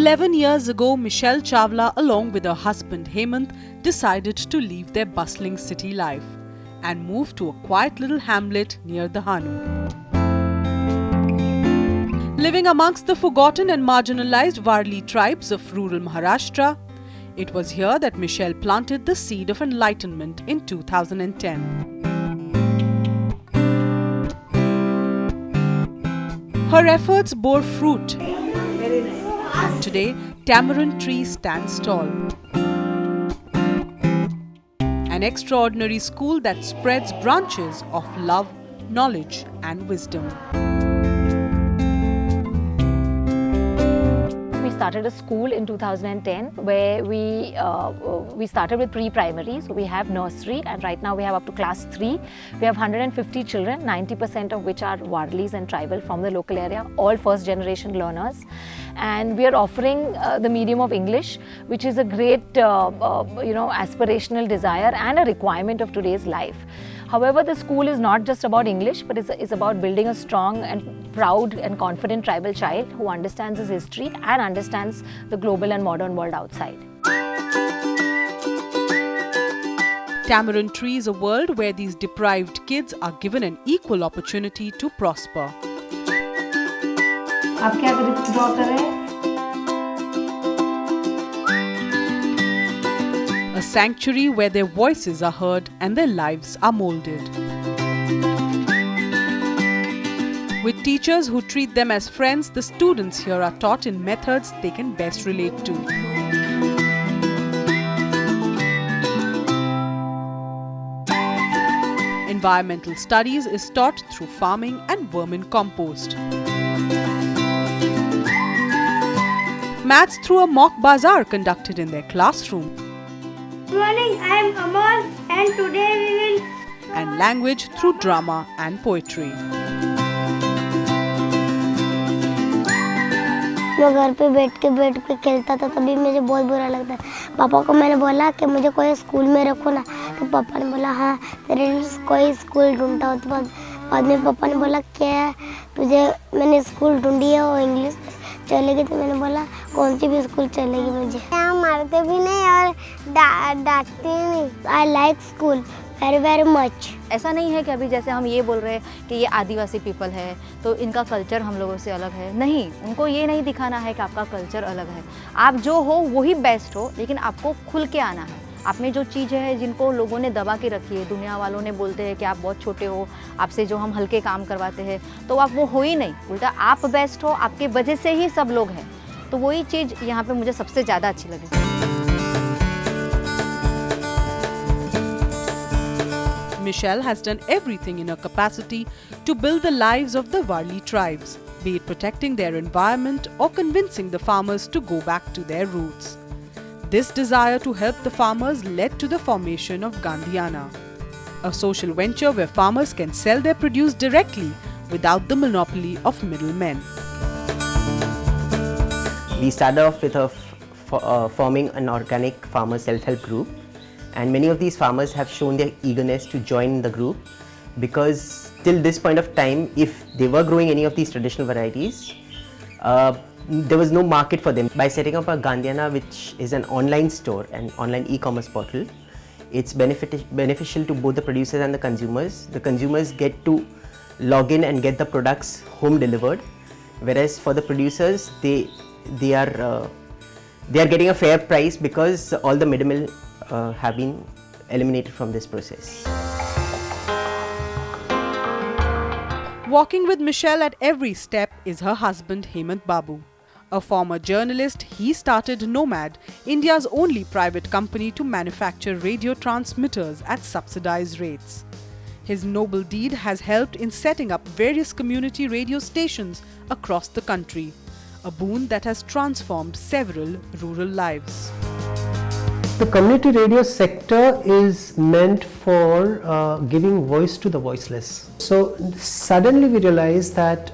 11 years ago, Michelle Chawla, along with her husband Hemant, decided to leave their bustling city life and move to a quiet little hamlet near Dahanu. Living amongst the forgotten and marginalized Warli tribes of rural Maharashtra, it was here that Michelle planted the seed of enlightenment in 2010. Her efforts bore fruit. Today, Tamarind Tree stands tall. An extraordinary school that spreads branches of love, knowledge and wisdom. We started a school in 2010 where we started with pre-primary. So we have nursery, and right now we have up to class 3. We have 150 children, 90% of which are Warlis and tribal from the local area, all first generation learners. And we are offering the medium of English, which is a great aspirational desire and a requirement of today's life. However, the school is not just about English, but it's about building a strong and proud and confident tribal child who understands his history and understands the global and modern world outside. Tamarind Tree is a world where these deprived kids are given an equal opportunity to prosper. आप क्या draw कर रहे हैं? A sanctuary where their voices are heard and their lives are molded. With teachers who treat them as friends, the students here are taught in methods they can best relate to. Environmental studies is taught through farming and vermin compost. Maths through a mock bazaar conducted in their classroom. Good morning, I am Amal and today we will... And language through drama and poetry. मैं घर पे बैठ के खेलता था, तभी मुझे बहुत बुरा लगता है। पापा को मैंने बोला कि मुझे कोई स्कूल में रखो ना, तो पापा ने बोला हाँ तेरे लिए कोई स्कूल ढूंढता हो। तो बाद में पापा ने बोला क्या तुझे मैंने स्कूल ढूंढी है और इंग्लिश चलेगी, तो मैंने बोला कौन सी भी स्कूल चलेगी मुझे। यहाँ मारते भी नहीं और डांटते नहीं। I like school very very much. ऐसा नहीं है कि अभी जैसे हम ये बोल रहे हैं कि ये आदिवासी पीपल है तो इनका कल्चर हम लोगों से अलग है। नहीं, उनको ये नहीं दिखाना है कि आपका कल्चर अलग है। आप जो हो वही बेस्ट हो, लेकिन आपको खुल के आना है। आप में जो चीज़ें हैं जिनको लोगों ने दबा के रखी है, दुनिया वालों ने बोलते हैं कि आप बहुत छोटे हो, आपसे जो हम हल्के काम करवाते हैं, तो आप वो हो ही नहीं। उल्टा आप बेस्ट हो, आपके वजह से ही सब लोग हैं। तो वही चीज़ यहाँ पे मुझे सबसे ज़्यादा अच्छी लगी। Michelle has done everything in her capacity to build the lives of the Warli tribes, be it protecting their environment or convincing the farmers to go back to their roots. This desire to help the farmers led to the formation of Gandhiana, a social venture where farmers can sell their produce directly without the monopoly of middlemen. We started off with forming an organic farmer self-help group, and many of these farmers have shown their eagerness to join the group because till this point of time, if they were growing any of these traditional varieties, there was no market for them. By setting up a Gandhiana, which is an online store, an online e-commerce portal, it's beneficial to both the producers and the consumers. The consumers get to log in and get the products home delivered, whereas for the producers, they are getting a fair price because all the middlemen have been eliminated from this process. Walking with Michelle at every step is her husband Hemant Babu. A former journalist, he started Nomad, India's only private company to manufacture radio transmitters at subsidized rates. His noble deed has helped in setting up various community radio stations across the country, a boon that has transformed several rural lives. The community radio sector is meant for giving voice to the voiceless. So suddenly we realized that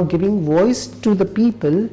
giving voice to the people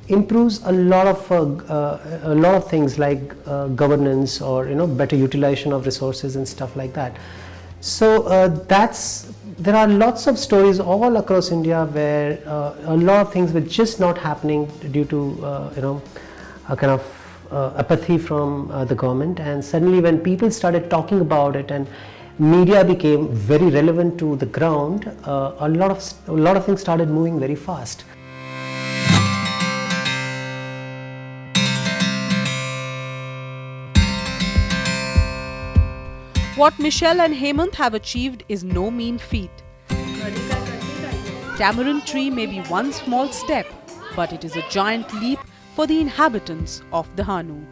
improves a lot of things like governance or better utilization of resources and stuff like that. So that's There are lots of stories all across India where a lot of things were just not happening due to a kind of apathy from the government, and suddenly when people started talking about it and media became very relevant to the ground, a lot of things started moving very fast. What Michelle and Hemant have achieved is no mean feat. Tamarind tree may be one small step, but it is a giant leap for the inhabitants of Dahanu.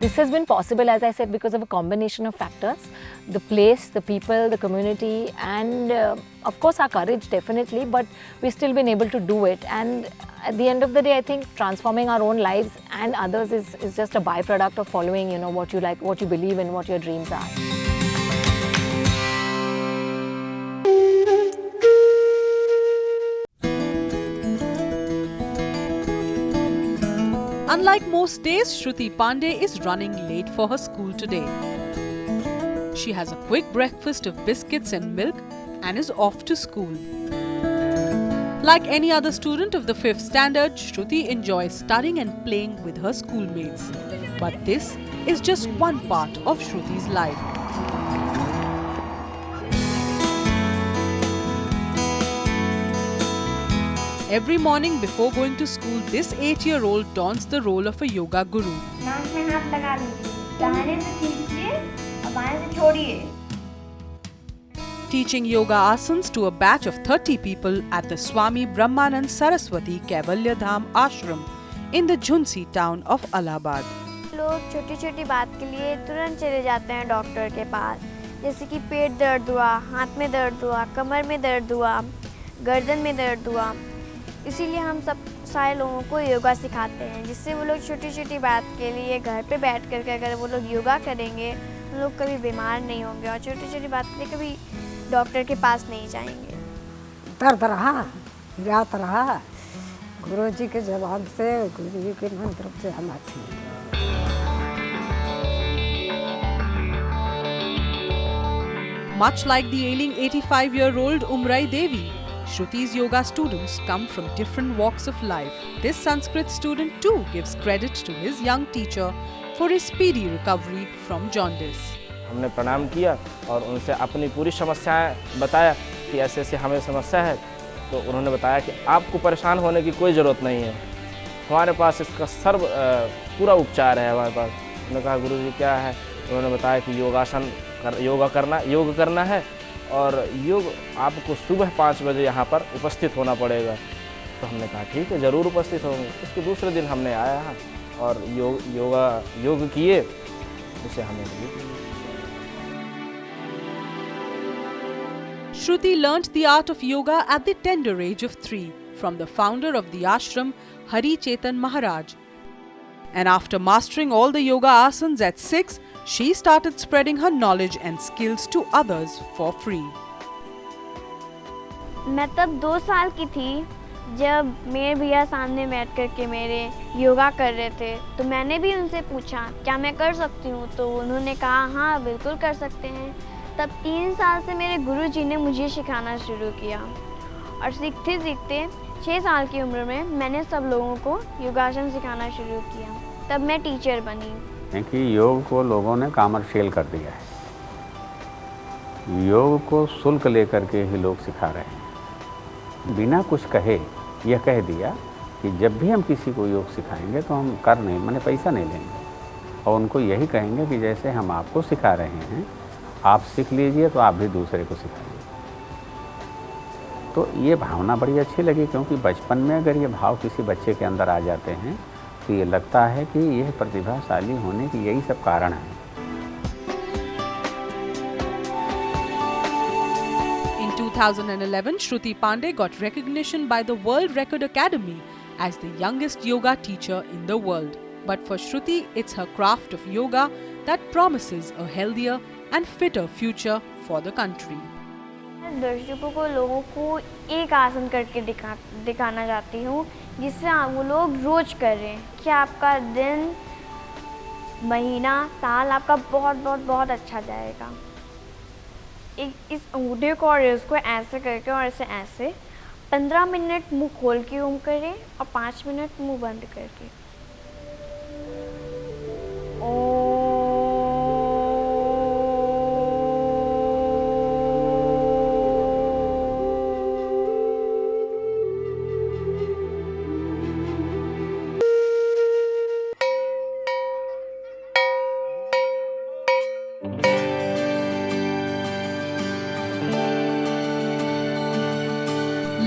This has been possible, as I said, because of a combination of factors: the place, the people, the community, and of course our courage, definitely, but we've still been able to do it. And at the end of the day, I think transforming our own lives and others is just a byproduct of following, what you like, what you believe in, what your dreams are. Unlike most days, Shruti Pandey is running late for her school today. She has a quick breakfast of biscuits and milk and is off to school. Like any other student of the 5th standard, Shruti enjoys studying and playing with her schoolmates. But this is just one part of Shruti's life. Every morning before going to school, this 8-year-old dons the role of a yoga guru. नाक में हाथ लगा लीजिए, दाहिने से खींचिए और बाएं से छोड़िए. Teaching yoga asanas to a batch of 30 people at the Swami Brahmanand Saraswati Kaivalya Dham Ashram in the Jhunsi town of Allahabad. लोग छोटी-छोटी बात के लिए तुरंत चले जाते हैं डॉक्टर के पास, जैसे कि पेट दर्द हुआ, हाथ में दर्द हुआ, कमर में दर्द हुआ, गर्दन में दर्द हुआ. इसीलिए हम सब सारे लोगों को योगा सिखाते हैं, जिससे वो लोग छोटी-छोटी बात के लिए घर पे बैठ कर के अगर वो लोग योगा करेंगे तो लोग कभी बीमार नहीं होंगे और छोटी-छोटी बात के लिए कभी डॉक्टर के पास नहीं जाएंगे. दर्द रहा, याद रहा, गुरुजी के जवाब से, गुरुजी के मंत्र से हम अच्छे हैं. Much like the ailing 85-year-old Umrai Devi, Shruti's yoga students come from different walks of life. This Sanskrit student too gives credit to his young teacher for his speedy recovery from jaundice. हमने प्रणाम किया और उनसे अपनी पूरी समस्याएं बताया कि ऐसे ऐसे हमें समस्या है. तो उन्होंने बताया कि आपको परेशान होने की कोई ज़रूरत नहीं है, हमारे पास इसका पूरा उपचार है हमारे पास. मैंने कहा गुरुजी क्या है? उन्होंने बताया कि योग करना है और योग आपको सुबह 5 बजे यहाँ पर उपस्थित होना पड़ेगा. तो हमने कहा ठीक है, ज़रूर उपस्थित होंगे. उसके दूसरे दिन हमने आया और योग किए, उसे हमें मिली. Shruti learnt the art of yoga at the tender age of 3 from the founder of the ashram, Hari Chetan Maharaj. And after mastering all the yoga asanas at 6, she started spreading her knowledge and skills to others for free. मैं तब 2 साल की थी जब मेरे भैया सामने बैठ कर के मेरे योगा कर रहे थे, तो मैंने भी उनसे पूछा क्या मैं कर सकती हूँ, तो उन्होंने कहा हाँ बिल्कुल कर सकते हैं. तब 3 साल से मेरे गुरुजी ने मुझे सिखाना शुरू किया और सीखते सीखते 6 साल की उम्र में मैंने सब लोगों को योगासन सिखाना शुरू किया. तब मैं टीचर बनी. क्योंकि योग को लोगों ने कमर्शियल कर दिया है. योग को शुल्क लेकर के ही लोग सिखा रहे हैं. बिना कुछ कहे यह कह दिया कि जब भी हम किसी को योग सिखाएंगे तो हम माने पैसा नहीं लेंगे और उनको यही कहेंगे कि जैसे हम आपको सिखा रहे हैं आप सीख लीजिए तो आप भी दूसरे को सिखाइए. तो ये भावना बड़ी अच्छी लगी, क्योंकि बचपन में अगर ये भाव किसी बच्चे के अंदर आ जाते हैं तो ये लगता है कि यह प्रतिभाशाली होने की यही सब कारण है. In 2011, Shruti Pandey got recognition by the World Record Academy as the youngest yoga teacher in the world. But for Shruti, it's her craft of yoga that promises a healthier and fitter future for the country. दर्शकों को लोगों को एक आसन करके दिखाना चाहती हूँ जिससे वो लोग रोज कर रहे हैं कि आपका दिन, महीना, साल आपका बहुत बहुत बहुत अच्छा जाएगा. इस अंगूठे को और इसको ऐसे करके और ऐसे ऐसे 15 मिनट मुंह खोल के ओम करें और 5 मिनट मुंह बंद करके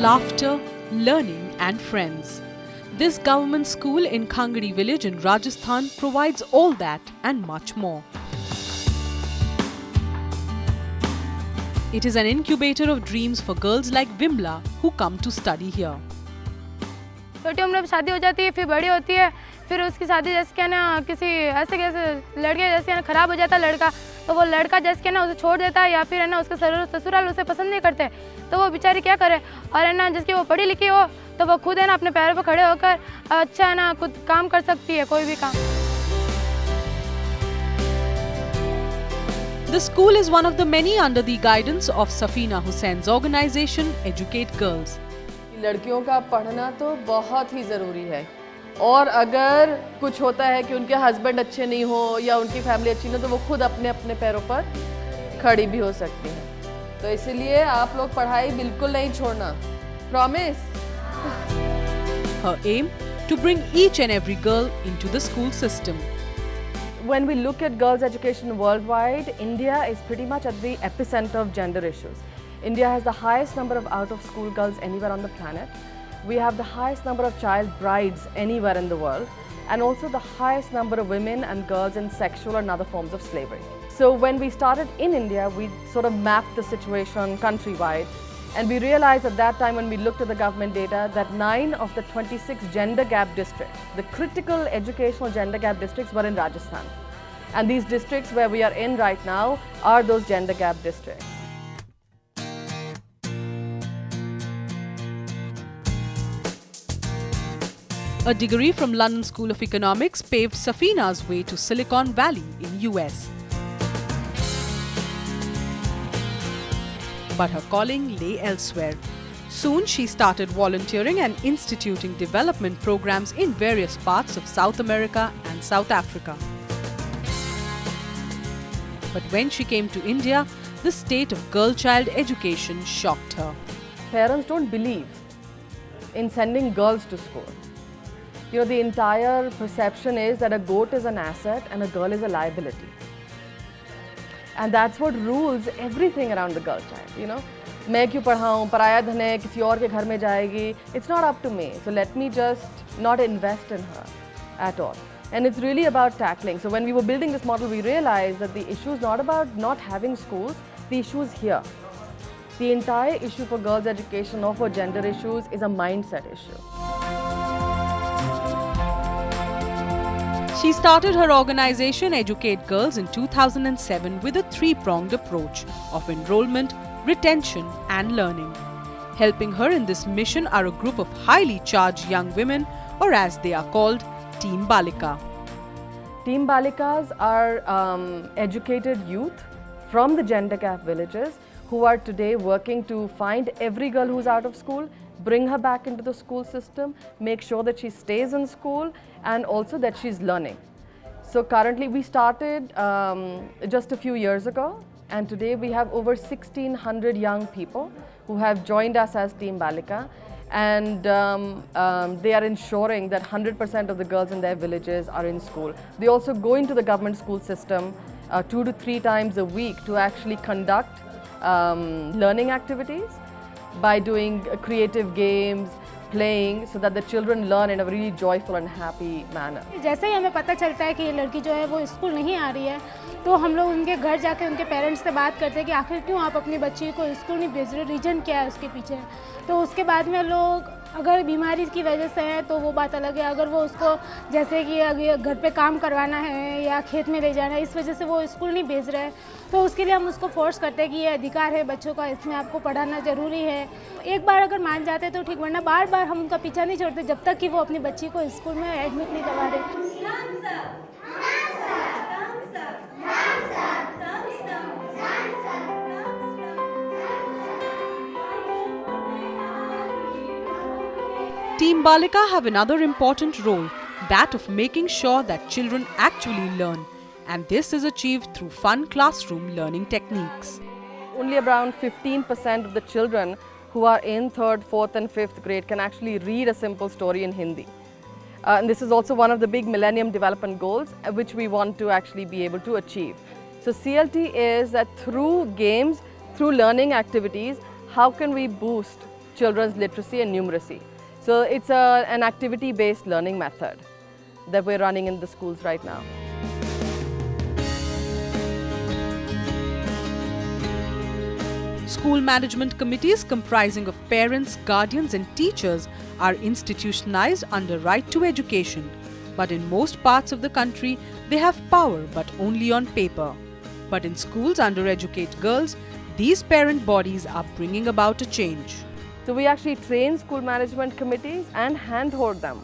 Laughter, learning and friends. This government school in Khangri village in Rajasthan provides all that and much more. It is an incubator of dreams for girls like Vimla who come to study here. छोटी उम्र में शादी हो जाती है, फिर बड़ी होती है, फिर उसकी शादी जैसे क्या ना किसी ऐसे कैसे लड़के जैसे ना ख़राब हो जाता है लड़का, तो वो लड़का जैसे क्या ना उसे छोड़ देता है या फिर है ना उसके ससुराल उसे पसंद नहीं करते, तो वो बेचारी क्या करे। और है ना जिसकी वो पढ़ी लिखी हो तो वो खुद है ना अपने पैरों पर खड़े होकर अच्छा है ना खुद काम कर सकती है, कोई भी काम। The school is one of the many under the guidance of Safina Hussein's organization Educate Girls. लड़कियों का पढ़ना तो बहुत ही ज़रूरी है, और अगर कुछ होता है कि उनके हस्बैंड अच्छे नहीं हो या उनकी फैमिली अच्छी नहीं हो तो वो खुद अपने अपने पैरों पर खड़ी भी हो सकती हैं। तो इसीलिए आप लोग पढ़ाई बिल्कुल नहीं छोड़ना, promise. Her aim to bring each and every girl into the school system. When we look at girls' education worldwide, India is pretty much at the epicenter of gender issues. India has the highest number of out-of-school girls anywhere on the planet. We have the highest number of child brides anywhere in the world, and also the highest number of women and girls in sexual and other forms of slavery. So when we started in India, we sort of mapped the situation countrywide, and we realized at that time when we looked at the government data that 9 of the 26 gender gap districts, the critical educational gender gap districts, were in Rajasthan. And these districts where we are in right now are those gender gap districts. A degree from London School of Economics paved Safina's way to Silicon Valley in US. But her calling lay elsewhere. Soon she started volunteering and instituting development programs in various parts of South America and South Africa. But when she came to India, the state of girl-child education shocked her. Parents don't believe in sending girls to school. You know, the entire perception is that a goat is an asset and a girl is a liability. And that's what rules everything around the girl child, you know. मैं क्यों पढ़ाऊँ, पराया धन है, किसी और के घर में जाएगी. It's not up to me. So let me just not invest in her at all. And it's really about tackling. So when we were building this model, we realized that the issue is not about not having schools, the issue is here. The entire issue for girls' education or for gender issues is a mindset issue. She started her organization Educate Girls in 2007 with a three-pronged approach of enrollment, retention and learning. Helping her in this mission are a group of highly charged young women, or as they are called, Team Balika. Team Balikas are educated youth from the gender gap villages who are today working to find every girl who's out of school, bring her back into the school system, make sure that she stays in school and also that she's learning. So currently we started just a few years ago, and today we have over 1,600 young people who have joined us as Team Balika, and they are ensuring that 100% of the girls in their villages are in school. They also go into the government school system 2 to 3 times a week to actually conduct learning activities by doing creative games, playing, so that the children learn in a really joyful and happy manner. जैसे ही हमें पता चलता है कि ये लड़की जो है वो स्कूल नहीं आ रही है, तो हम लोग उनके घर जाके उनके पेरेंट्स से बात करते हैं कि आखिर क्यों आप अपनी बच्ची को स्कूल नहीं भेज रहे, रीजन क्या है उसके पीछे। तो उसके बाद में लोग अगर बीमारी की वजह से है तो वो बात अलग है, अगर वो उसको जैसे कि अगर घर पे काम करवाना है या खेत में ले जाना है, इस वजह से वो स्कूल नहीं भेज रहे हैं, तो उसके लिए हम उसको फोर्स करते हैं कि ये अधिकार है बच्चों का, इसमें आपको पढ़ाना ज़रूरी है। एक बार अगर मान जाते हैं तो ठीक, वरना बार बार हम उनका पीछा नहीं छोड़ते जब तक कि वो अपनी बच्ची को स्कूल में एडमिट नहीं करवा रहे। Team Balika have another important role, that of making sure that children actually learn, and this is achieved through fun classroom learning techniques. Only around 15% of the children who are in 3rd, 4th and 5th grade can actually read a simple story in Hindi. And this is also one of the big Millennium Development Goals which we want to actually be able to achieve. So CLT is that through games, through learning activities, how can we boost children's literacy and numeracy? So it's an activity-based learning method that we're running in the schools right now. School management committees comprising of parents, guardians and teachers are institutionalized under Right to Education. But in most parts of the country, they have power but only on paper. But in schools under-educate girls, these parent bodies are bringing about a change. So we actually train school management committees and handhold them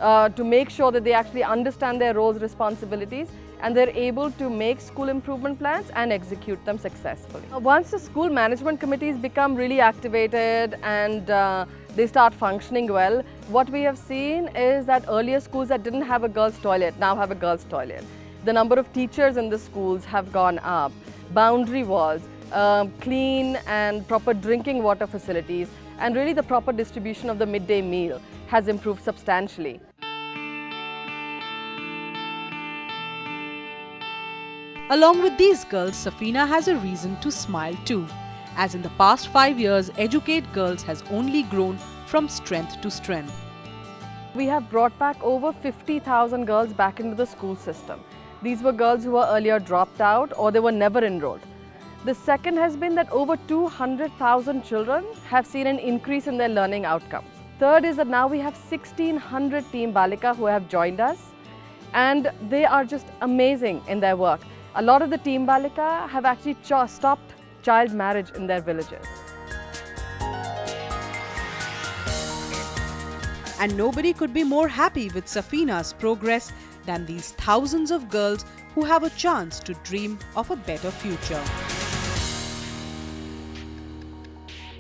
to make sure that they actually understand their roles, responsibilities, and they're able to make school improvement plans and execute them successfully. Once the school management committees become really activated and they start functioning well, what we have seen is that earlier schools that didn't have a girls' toilet now have a girls' toilet. The number of teachers in the schools have gone up, boundary walls, clean and proper drinking water facilities, and really the proper distribution of the midday meal has improved substantially. Along with these girls, Safina has a reason to smile too, as in the past 5 years, Educate Girls has only grown from strength to strength. We have brought back over 50,000 girls back into the school system. These were girls who were earlier dropped out or they were never enrolled. The second has been that over 200,000 children have seen an increase in their learning outcomes. Third is that now we have 1,600 Team Balika who have joined us, and they are just amazing in their work. A lot of the Team Balika have actually stopped child marriage in their villages. And nobody could be more happy with Safina's progress than these thousands of girls who have a chance to dream of a better future.